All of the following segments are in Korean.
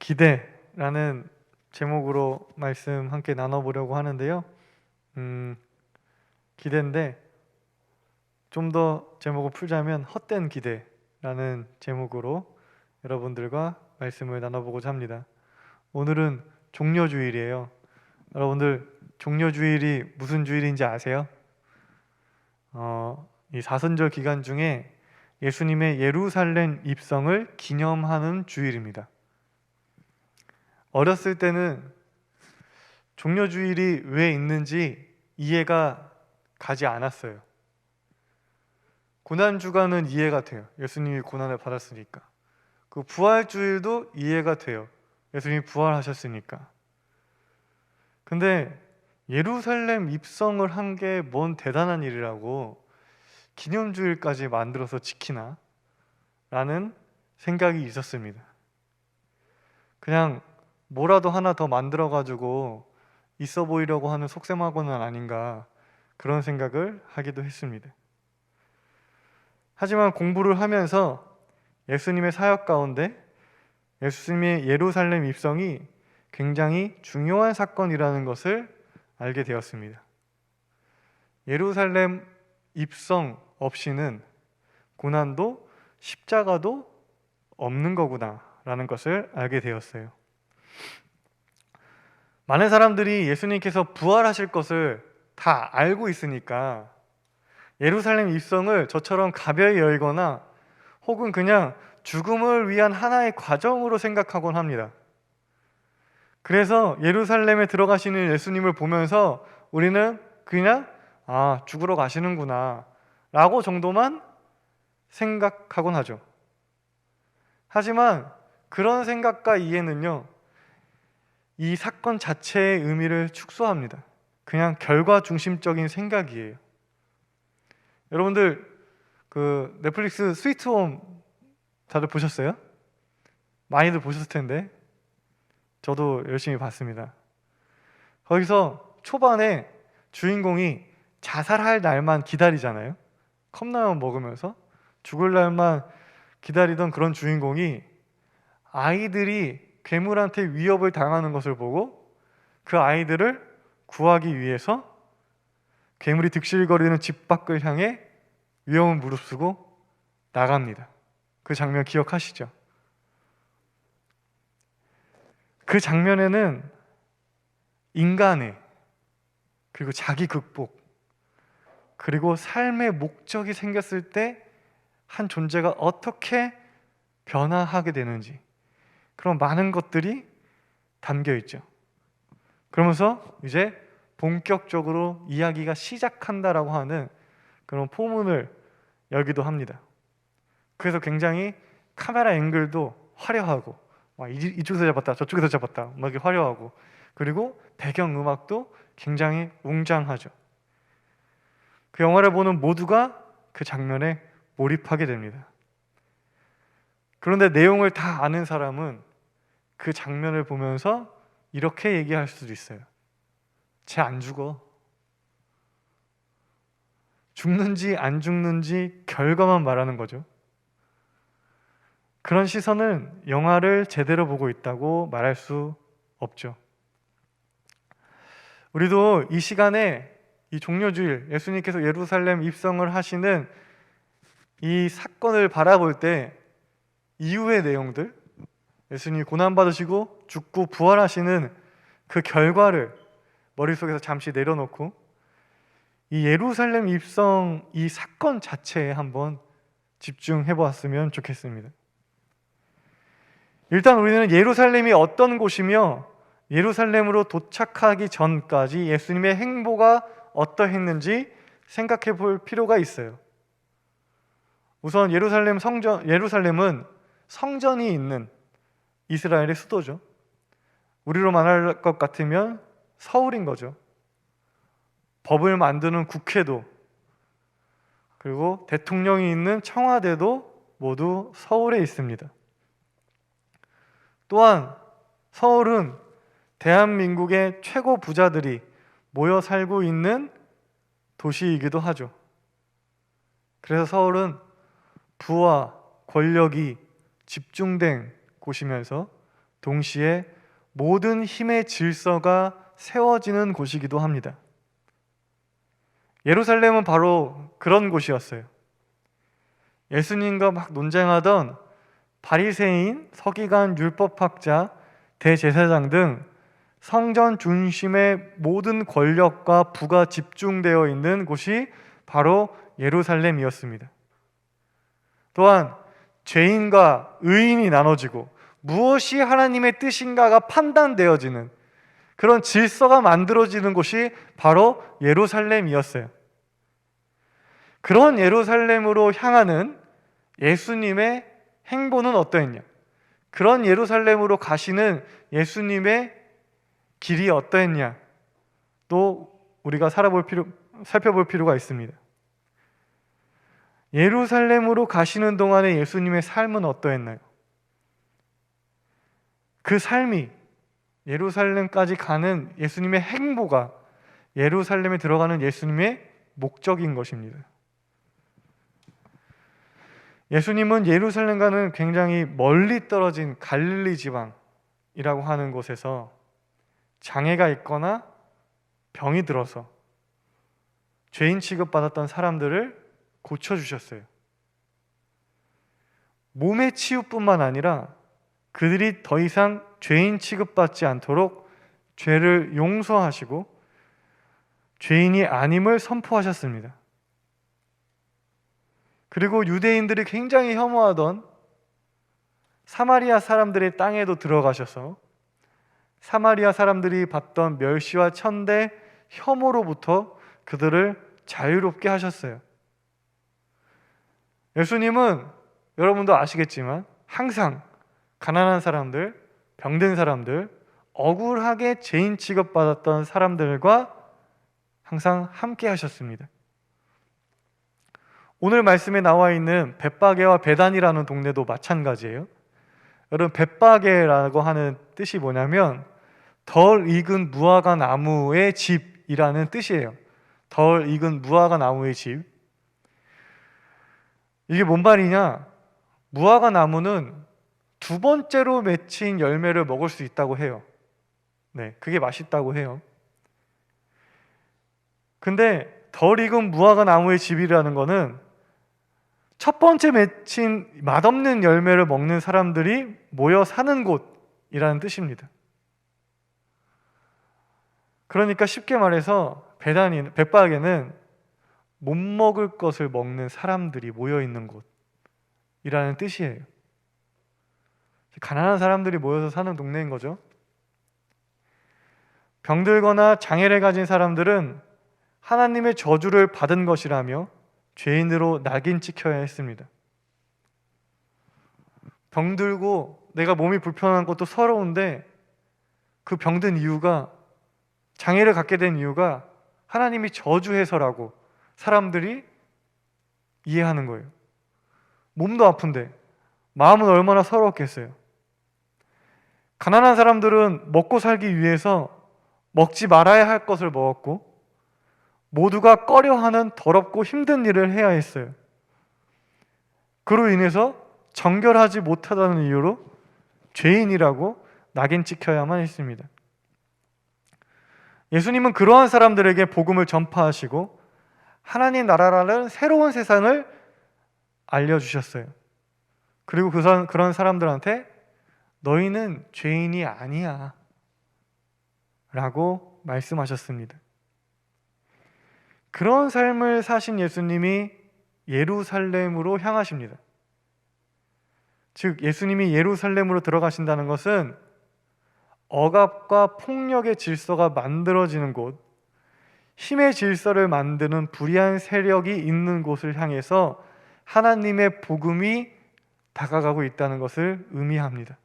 기대라는 제목으로 말씀 함께 나눠보려고 하는데요. 기대인데 좀 더 제목을 풀자면 헛된 기대라는 제목으로 여러분들과 말씀을 나눠보고자 합니다. 오늘은 종려주일이에요. 여러분들 종려주일이 무슨 주일인지 아세요? 이 사순절 기간 중에 예수님의 예루살렘 입성을 기념하는 주일입니다. 어렸을 때는 종려주일이 왜 있는지 이해가 가지 않았어요. 고난주간은 이해가 돼요. 예수님이 고난을 받았으니까. 그 부활주일도 이해가 돼요. 예수님이 부활하셨으니까. 근데 예루살렘 입성을 한 게 뭔 대단한 일이라고 기념주일까지 만들어서 지키나? 라는 생각이 있었습니다. 그냥 뭐라도 하나 더 만들어가지고 있어 보이려고 하는 속셈하고는 아닌가, 그런 생각을 하기도 했습니다. 하지만 공부를 하면서 예수님의 사역 가운데 예수님의 예루살렘 입성이 굉장히 중요한 사건이라는 것을 알게 되었습니다. 예루살렘 입성 없이는 고난도 십자가도 없는 거구나 라는 것을 알게 되었어요. 많은 사람들이 예수님께서 부활하실 것을 다 알고 있으니까 예루살렘 입성을 저처럼 가벼이 열거나 혹은 그냥 죽음을 위한 하나의 과정으로 생각하곤 합니다. 그래서 예루살렘에 들어가시는 예수님을 보면서 우리는 그냥 죽으러 가시는구나 라고 정도만 생각하곤 하죠. 하지만 그런 생각과 이해는요, 이 사건 자체의 의미를 축소합니다. 그냥 결과 중심적인 생각이에요. 여러분들 그 넷플릭스 스위트홈 다들 보셨어요? 많이들 보셨을 텐데 저도 열심히 봤습니다. 거기서 초반에 주인공이 자살할 날만 기다리잖아요. 컵라면 먹으면서 죽을 날만 기다리던 그런 주인공이 아이들이 괴물한테 위협을 당하는 것을 보고 그 아이들을 구하기 위해서 괴물이 득실거리는 집 밖을 향해 위험을 무릅쓰고 나갑니다. 그 장면 기억하시죠? 그 장면에는 인간의 그리고 자기 극복 그리고 삶의 목적이 생겼을 때 한 존재가 어떻게 변화하게 되는지 그런 많은 것들이 담겨 있죠. 그러면서 이제 본격적으로 이야기가 시작한다라고 하는 그런 포문을 열기도 합니다. 그래서 굉장히 카메라 앵글도 화려하고 이쪽에서 잡았다 저쪽에서 잡았다 막 이렇게 화려하고, 그리고 배경음악도 굉장히 웅장하죠. 그 영화를 보는 모두가 그 장면에 몰입하게 됩니다. 그런데 내용을 다 아는 사람은 그 장면을 보면서 이렇게 얘기할 수도 있어요. 쟤 안 죽어. 죽는지 안 죽는지 결과만 말하는 거죠. 그런 시선은 영화를 제대로 보고 있다고 말할 수 없죠. 우리도 이 시간에 이 종려주일, 예수님께서 예루살렘 입성을 하시는 이 사건을 바라볼 때 이후의 내용들, 예수님이 고난받으시고 죽고 부활하시는 그 결과를 머릿속에서 잠시 내려놓고 이 예루살렘 입성 이 사건 자체에 한번 집중해 보았으면 좋겠습니다. 일단 우리는 예루살렘이 어떤 곳이며 예루살렘으로 도착하기 전까지 예수님의 행보가 어떠했는지 생각해 볼 필요가 있어요. 우선 예루살렘은 성전이 있는 이스라엘의 수도죠. 우리로 말할 것 같으면 서울인 거죠. 법을 만드는 국회도, 그리고 대통령이 있는 청와대도 모두 서울에 있습니다. 또한 서울은 대한민국의 최고 부자들이 모여 살고 있는 도시이기도 하죠. 그래서 서울은 부와 권력이 집중된 곳이면서 동시에 모든 힘의 질서가 세워지는 곳이기도 합니다. 예루살렘은 바로 그런 곳이었어요. 예수님과 막 논쟁하던 바리새인, 서기관, 율법학자, 대제사장 등 성전 중심의 모든 권력과 부가 집중되어 있는 곳이 바로 예루살렘이었습니다. 또한 죄인과 의인이 나눠지고 무엇이 하나님의 뜻인가가 판단되어지는 그런 질서가 만들어지는 곳이 바로 예루살렘이었어요. 그런 예루살렘으로 향하는 예수님의 행보는 어떠했냐? 그런 예루살렘으로 가시는 예수님의 길이 어떠했냐? 또 우리가 살펴볼 필요가 있습니다. 예루살렘으로 가시는 동안에 예수님의 삶은 어떠했나요? 그 삶이 예루살렘까지 가는 예수님의 행보가 예루살렘에 들어가는 예수님의 목적인 것입니다. 예수님은 예루살렘과는 굉장히 멀리 떨어진 갈릴리 지방이라고 하는 곳에서 장애가 있거나 병이 들어서 죄인 취급받았던 사람들을 고쳐주셨어요. 몸의 치유뿐만 아니라 그들이 더 이상 죄인 취급받지 않도록 죄를 용서하시고 죄인이 아님을 선포하셨습니다. 그리고 유대인들이 굉장히 혐오하던 사마리아 사람들의 땅에도 들어가셔서 사마리아 사람들이 받던 멸시와 천대, 혐오로부터 그들을 자유롭게 하셨어요. 예수님은 여러분도 아시겠지만 항상 가난한 사람들, 병든 사람들, 억울하게 죄인 취급받았던 사람들과 항상 함께 하셨습니다. 오늘 말씀에 나와 있는 벳바게와 베단이라는 동네도 마찬가지예요. 여러분, 벳바게라고 하는 뜻이 뭐냐면 덜 익은 무화과 나무의 집이라는 뜻이에요. 덜 익은 무화과 나무의 집. 이게 뭔 말이냐? 무화과 나무는 두 번째로 맺힌 열매를 먹을 수 있다고 해요. 네, 그게 맛있다고 해요. 근데 덜 익은 무화과 나무의 집이라는 거는 첫 번째 맺힌 맛없는 열매를 먹는 사람들이 모여 사는 곳이라는 뜻입니다. 그러니까 쉽게 말해서 벳바게는 못 먹을 것을 먹는 사람들이 모여 있는 곳이라는 뜻이에요. 가난한 사람들이 모여서 사는 동네인 거죠. 병들거나 장애를 가진 사람들은 하나님의 저주를 받은 것이라며 죄인으로 낙인 찍혀야 했습니다. 병들고 내가 몸이 불편한 것도 서러운데 그 병든 이유가, 장애를 갖게 된 이유가 하나님이 저주해서라고 사람들이 이해하는 거예요. 몸도 아픈데 마음은 얼마나 서러웠겠어요. 가난한 사람들은 먹고 살기 위해서 먹지 말아야 할 것을 먹었고 모두가 꺼려하는 더럽고 힘든 일을 해야 했어요. 그로 인해서 정결하지 못하다는 이유로 죄인이라고 낙인 찍혀야만 했습니다. 예수님은 그러한 사람들에게 복음을 전파하시고 하나님 나라라는 새로운 세상을 알려주셨어요. 그리고 그런 사람들한테 너희는 죄인이 아니야 라고 말씀하셨습니다. 그런 삶을 사신 예수님이 예루살렘으로 향하십니다. 즉 예수님이 예루살렘으로 들어가신다는 것은 억압과 폭력의 질서가 만들어지는 곳, 힘의 질서를 만드는 불의한 세력이 있는 곳을 향해서 하나님의 복음이 다가가고 있다는 것을 의미합니다.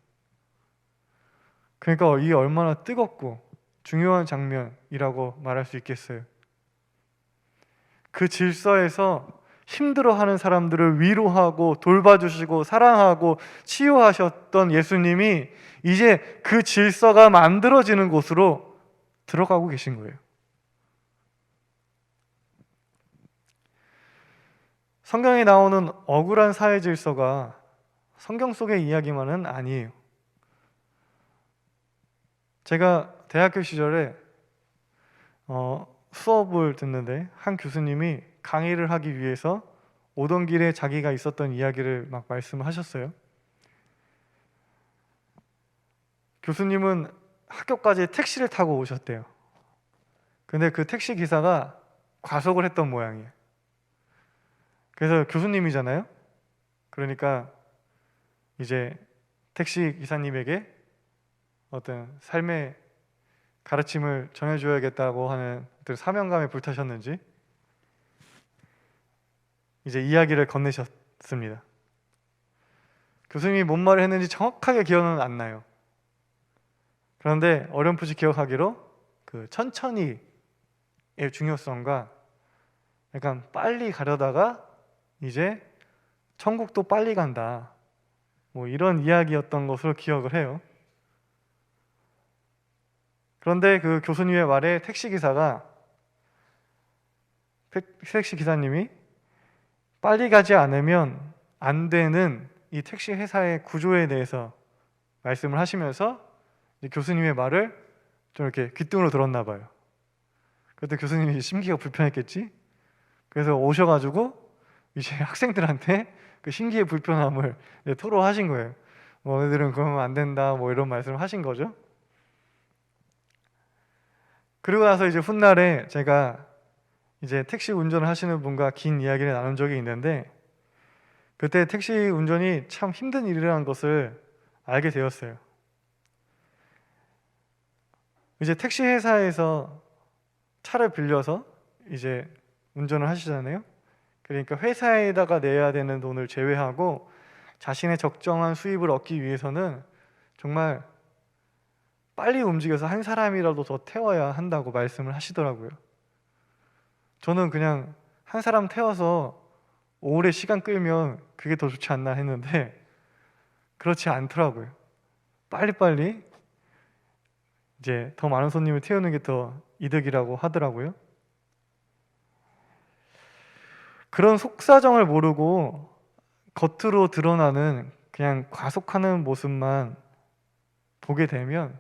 그러니까 이게 얼마나 뜨겁고 중요한 장면이라고 말할 수 있겠어요. 그 질서에서 힘들어하는 사람들을 위로하고 돌봐주시고 사랑하고 치유하셨던 예수님이 이제 그 질서가 만들어지는 곳으로 들어가고 계신 거예요. 성경에 나오는 억울한 사회 질서가 성경 속의 이야기만은 아니에요. 제가 대학교 시절에 수업을 듣는데 한 교수님이 강의를 하기 위해서 오던 길에 자기가 있었던 이야기를 막 말씀하셨어요. 교수님은 학교까지 택시를 타고 오셨대요. 근데 그 택시 기사가 과속을 했던 모양이에요. 그래서 교수님이잖아요. 그러니까 이제 택시 기사님에게 어떤 삶의 가르침을 전해줘야겠다고 하는 사명감에 불타셨는지 이제 이야기를 건네셨습니다. 교수님이 뭔 말을 했는지 정확하게 기억은 안 나요. 그런데 어렴풋이 기억하기로 그 천천히의 중요성과 약간 빨리 가려다가 이제 천국도 빨리 간다, 뭐 이런 이야기였던 것으로 기억을 해요. 그런데 그 교수님의 말에 택시 기사님이 빨리 가지 않으면 안 되는 이 택시 회사의 구조에 대해서 말씀을 하시면서 교수님의 말을 좀 이렇게 귓등으로 들었나 봐요. 그때 교수님이 심기가 불편했겠지? 그래서 오셔가지고 이제 학생들한테 그 심기의 불편함을 토로하신 거예요. 너네들은 그러면 안 된다, 뭐 이런 말씀을 하신 거죠. 그리고 나서 이제 훗날에 제가 이제 택시 운전을 하시는 분과 긴 이야기를 나눈 적이 있는데, 그때 택시 운전이 참 힘든 일이라는 것을 알게 되었어요. 이제 택시 회사에서 차를 빌려서 이제 운전을 하시잖아요. 그러니까 회사에다가 내야 되는 돈을 제외하고 자신의 적정한 수입을 얻기 위해서는 정말 빨리 움직여서 한 사람이라도 더 태워야 한다고 말씀을 하시더라고요. 저는 그냥 한 사람 태워서 오래 시간 끌면 그게 더 좋지 않나 했는데 그렇지 않더라고요. 빨리빨리 이제 더 많은 손님을 태우는 게 더 이득이라고 하더라고요. 그런 속사정을 모르고 겉으로 드러나는 그냥 과속하는 모습만 보게 되면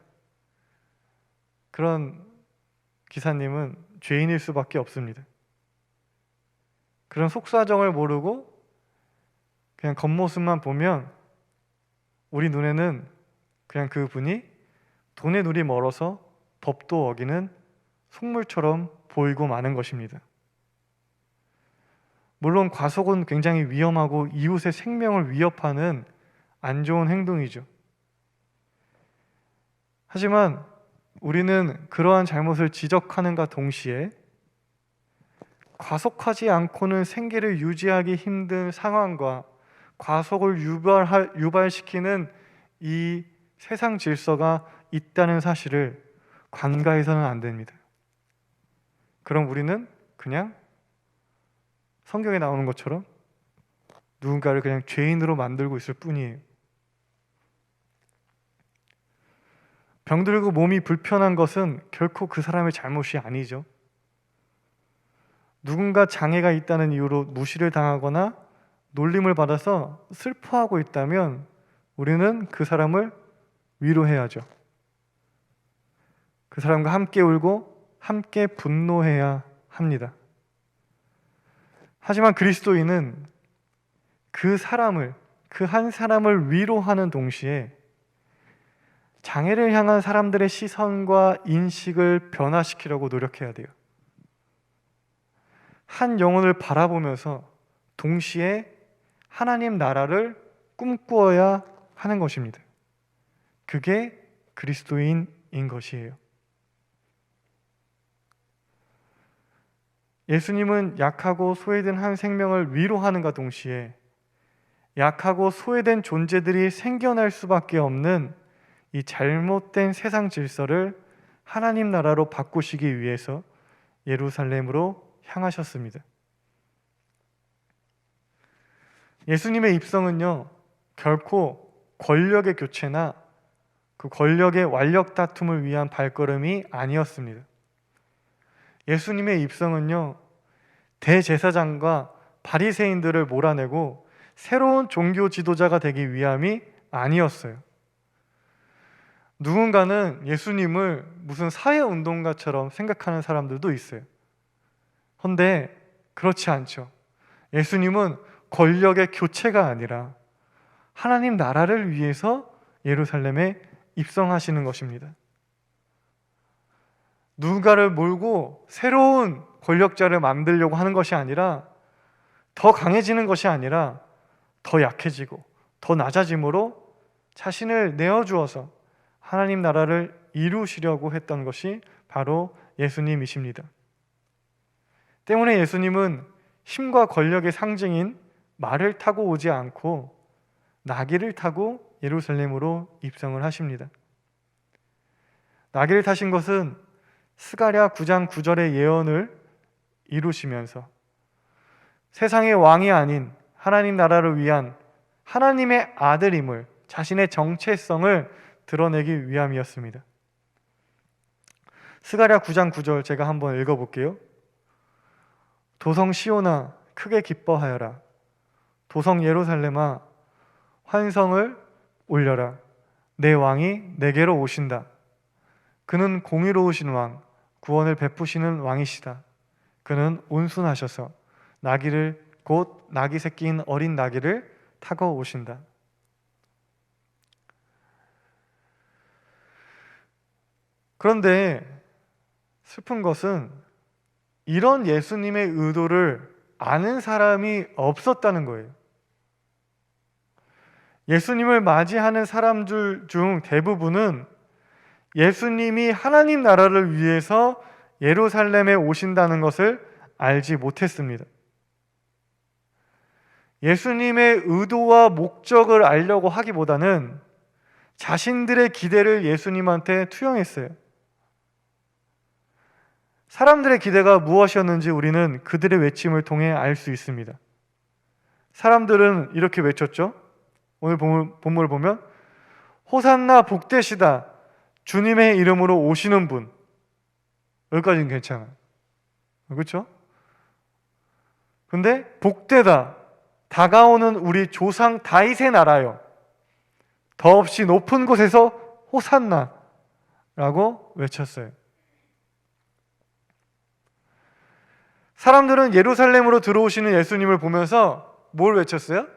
그런 기사님은 죄인일 수밖에 없습니다. 그런 속사정을 모르고 그냥 겉모습만 보면 우리 눈에는 그냥 그분이 돈의 눈이 멀어서 법도 어기는 속물처럼 보이고 마는 것입니다. 물론 과속은 굉장히 위험하고 이웃의 생명을 위협하는 안 좋은 행동이죠. 하지만 우리는 그러한 잘못을 지적하는가 동시에 과속하지 않고는 생계를 유지하기 힘든 상황과 과속을 유발시키는 이 세상 질서가 있다는 사실을 간과해서는 안 됩니다. 그럼 우리는 그냥 성경에 나오는 것처럼 누군가를 그냥 죄인으로 만들고 있을 뿐이에요. 병들고 몸이 불편한 것은 결코 그 사람의 잘못이 아니죠. 누군가 장애가 있다는 이유로 무시를 당하거나 놀림을 받아서 슬퍼하고 있다면 우리는 그 사람을 위로해야죠. 그 사람과 함께 울고 함께 분노해야 합니다. 하지만 그리스도인은 그 한 사람을 위로하는 동시에 장애를 향한 사람들의 시선과 인식을 변화시키려고 노력해야 돼요. 한 영혼을 바라보면서 동시에 하나님 나라를 꿈꾸어야 하는 것입니다. 그게 그리스도인인 것이에요. 예수님은 약하고 소외된 한 생명을 위로하는가 동시에 약하고 소외된 존재들이 생겨날 수밖에 없는 이 잘못된 세상 질서를 하나님 나라로 바꾸시기 위해서 예루살렘으로 향하셨습니다. 예수님의 입성은요, 결코 권력의 교체나 그 권력의 완력 다툼을 위한 발걸음이 아니었습니다. 예수님의 입성은요, 대제사장과 바리새인들을 몰아내고 새로운 종교 지도자가 되기 위함이 아니었어요. 누군가는 예수님을 무슨 사회운동가처럼 생각하는 사람들도 있어요. 그런데 그렇지 않죠. 예수님은 권력의 교체가 아니라 하나님 나라를 위해서 예루살렘에 입성하시는 것입니다. 누군가를 몰고 새로운 권력자를 만들려고 하는 것이 아니라, 더 강해지는 것이 아니라 더 약해지고 더 낮아짐으로 자신을 내어주어서 하나님 나라를 이루시려고 했던 것이 바로 예수님이십니다. 때문에 예수님은 힘과 권력의 상징인 말을 타고 오지 않고 나귀를 타고 예루살렘으로 입성을 하십니다. 나귀를 타신 것은 스가랴 9장 9절의 예언을 이루시면서 세상의 왕이 아닌 하나님 나라를 위한 하나님의 아들임을, 자신의 정체성을 드러내기 위함이었습니다. 스가랴 9장 9절 제가 한번 읽어볼게요. 도성 시온아 크게 기뻐하여라. 도성 예루살렘아 환성을 올려라. 내 왕이 내게로 오신다. 그는 공의로우신 왕, 구원을 베푸시는 왕이시다. 그는 온순하셔서 나귀를, 곧 나귀 새끼인 어린 나귀를 타고 오신다. 그런데 슬픈 것은 이런 예수님의 의도를 아는 사람이 없었다는 거예요. 예수님을 맞이하는 사람들 중 대부분은 예수님이 하나님 나라를 위해서 예루살렘에 오신다는 것을 알지 못했습니다. 예수님의 의도와 목적을 알려고 하기보다는 자신들의 기대를 예수님한테 투영했어요. 사람들의 기대가 무엇이었는지 우리는 그들의 외침을 통해 알 수 있습니다. 사람들은 이렇게 외쳤죠. 오늘 본문을 보면 호산나 복되시다. 주님의 이름으로 오시는 분. 여기까지는 괜찮아요. 그렇죠? 근데 복되다. 다가오는 우리 조상 다윗의 나라요. 더없이 높은 곳에서 호산나 라고 외쳤어요. 사람들은 예루살렘으로 들어오시는 예수님을 보면서 뭘 외쳤어요?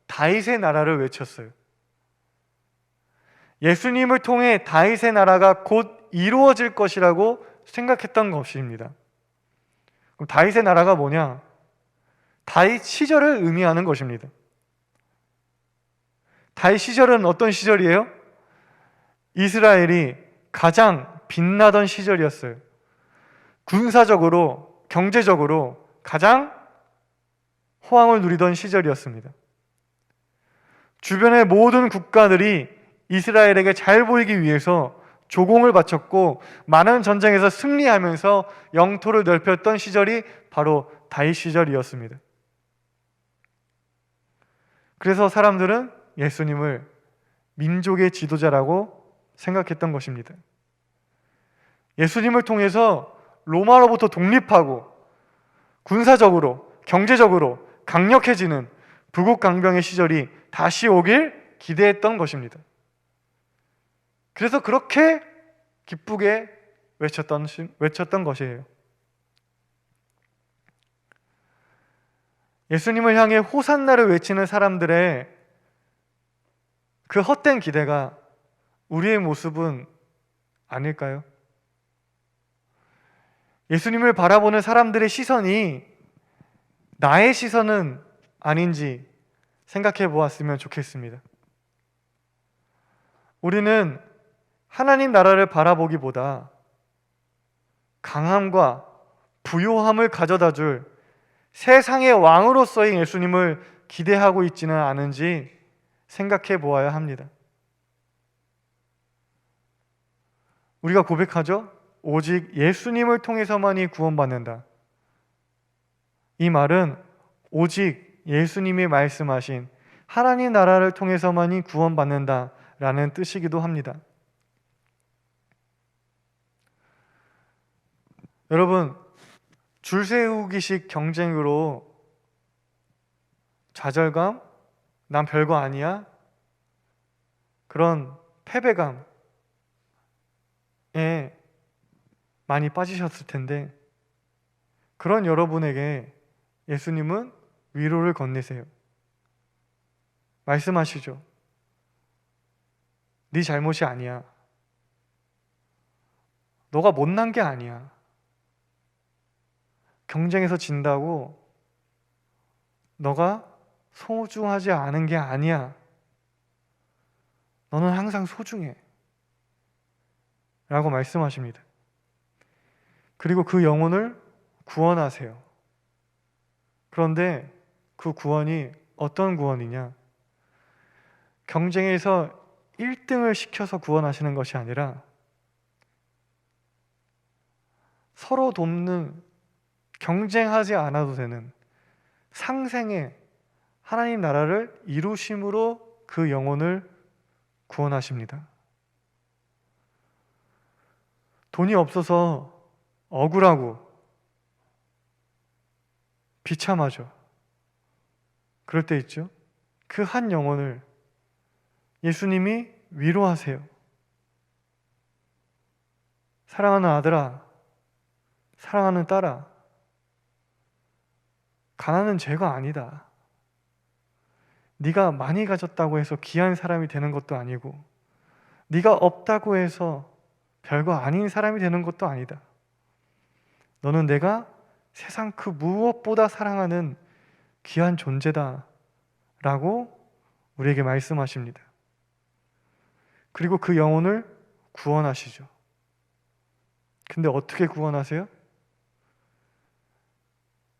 다윗의 나라를 외쳤어요. 예수님을 통해 다윗의 나라가 곧 이루어질 것이라고 생각했던 것입니다. 그럼 다윗의 나라가 뭐냐? 다윗 시절을 의미하는 것입니다. 다윗 시절은 어떤 시절이에요? 이스라엘이 가장 빛나던 시절이었어요. 군사적으로, 경제적으로 가장 호황을 누리던 시절이었습니다. 주변의 모든 국가들이 이스라엘에게 잘 보이기 위해서 조공을 바쳤고 많은 전쟁에서 승리하면서 영토를 넓혔던 시절이 바로 다윗 시절이었습니다. 그래서 사람들은 예수님을 민족의 지도자라고 생각했던 것입니다. 예수님을 통해서 로마로부터 독립하고 군사적으로, 경제적으로 강력해지는 부국 강병의 시절이 다시 오길 기대했던 것입니다. 그래서 그렇게 기쁘게 외쳤던 것이에요. 예수님을 향해 호산나를 외치는 사람들의 그 헛된 기대가 우리의 모습은 아닐까요? 예수님을 바라보는 사람들의 시선이 나의 시선은 아닌지 생각해 보았으면 좋겠습니다. 우리는 하나님 나라를 바라보기보다 강함과 부요함을 가져다 줄 세상의 왕으로서의 예수님을 기대하고 있지는 않은지 생각해 보아야 합니다. 우리가 고백하죠? 오직 예수님을 통해서만이 구원받는다. 이 말은 오직 예수님이 말씀하신 하나님 나라를 통해서만이 구원받는다 라는 뜻이기도 합니다. 여러분, 줄 세우기식 경쟁으로 좌절감, 난 별거 아니야, 그런 패배감, 많이 빠지셨을 텐데, 그런 여러분에게 예수님은 위로를 건네세요. 말씀하시죠. 네 잘못이 아니야. 너가 못난 게 아니야. 경쟁에서 진다고 너가 소중하지 않은 게 아니야. 너는 항상 소중해. 라고 말씀하십니다. 그리고 그 영혼을 구원하세요. 그런데 그 구원이 어떤 구원이냐? 경쟁에서 1등을 시켜서 구원하시는 것이 아니라 서로 돕는, 경쟁하지 않아도 되는 상생의 하나님 나라를 이루심으로 그 영혼을 구원하십니다. 돈이 없어서 억울하고 비참하죠. 그럴 때 있죠. 그 한 영혼을 예수님이 위로하세요. 사랑하는 아들아, 사랑하는 딸아, 가난은 죄가 아니다. 네가 많이 가졌다고 해서 귀한 사람이 되는 것도 아니고, 네가 없다고 해서 별거 아닌 사람이 되는 것도 아니다. 너는 내가 세상 그 무엇보다 사랑하는 귀한 존재다 라고 우리에게 말씀하십니다. 그리고 그 영혼을 구원하시죠. 근데 어떻게 구원하세요?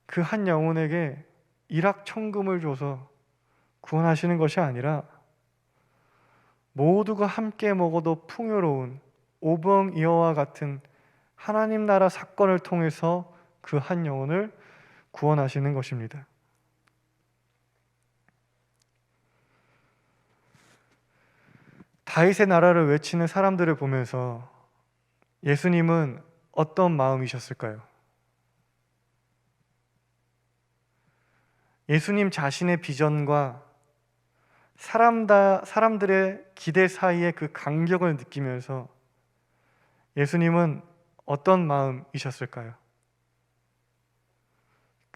그 한 영혼에게 일확천금을 줘서 구원하시는 것이 아니라 모두가 함께 먹어도 풍요로운 오병이어와 같은 하나님 나라 사건을 통해서 그 한 영혼을 구원하시는 것입니다. 다윗의 나라를 외치는 사람들을 보면서 예수님은 어떤 마음이셨을까요? 예수님 자신의 비전과 사람들의 기대 사이의 그 간격을 느끼면서 예수님은 어떤 마음이셨을까요?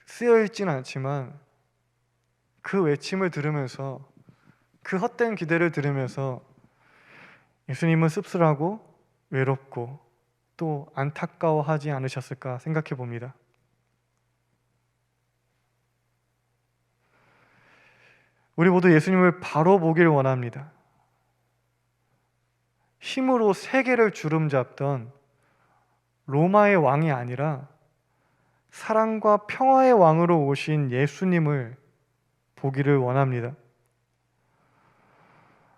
쓰여있지는 않지만 그 외침을 들으면서, 그 헛된 기대를 들으면서 예수님은 씁쓸하고 외롭고 또 안타까워하지 않으셨을까 생각해 봅니다. 우리 모두 예수님을 바로 보길 원합니다. 힘으로 세계를 주름잡던 로마의 왕이 아니라 사랑과 평화의 왕으로 오신 예수님을 보기를 원합니다.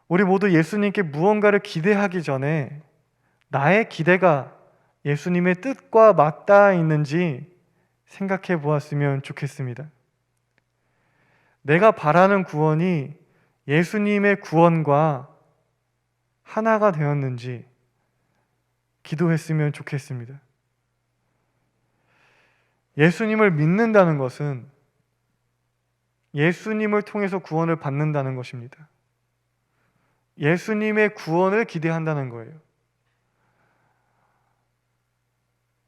우리 모두 예수님께 무언가를 기대하기 전에 나의 기대가 예수님의 뜻과 맞닿아 있는지 생각해 보았으면 좋겠습니다. 내가 바라는 구원이 예수님의 구원과 하나가 되었는지 기도했으면 좋겠습니다. 예수님을 믿는다는 것은 예수님을 통해서 구원을 받는다는 것입니다. 예수님의 구원을 기대한다는 거예요.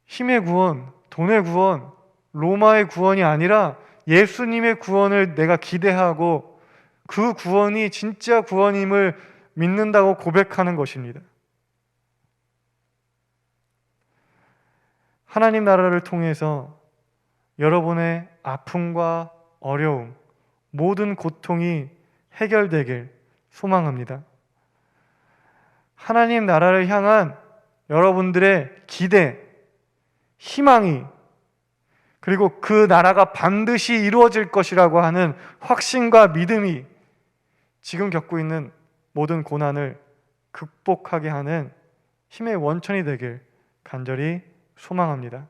힘의 구원, 돈의 구원, 로마의 구원이 아니라 예수님의 구원을 내가 기대하고 그 구원이 진짜 구원임을 믿는다고 고백하는 것입니다. 하나님 나라를 통해서 여러분의 아픔과 어려움, 모든 고통이 해결되길 소망합니다. 하나님 나라를 향한 여러분들의 기대, 희망이, 그리고 그 나라가 반드시 이루어질 것이라고 하는 확신과 믿음이 지금 겪고 있는 모든 고난을 극복하게 하는 힘의 원천이 되길 간절히 소망합니다.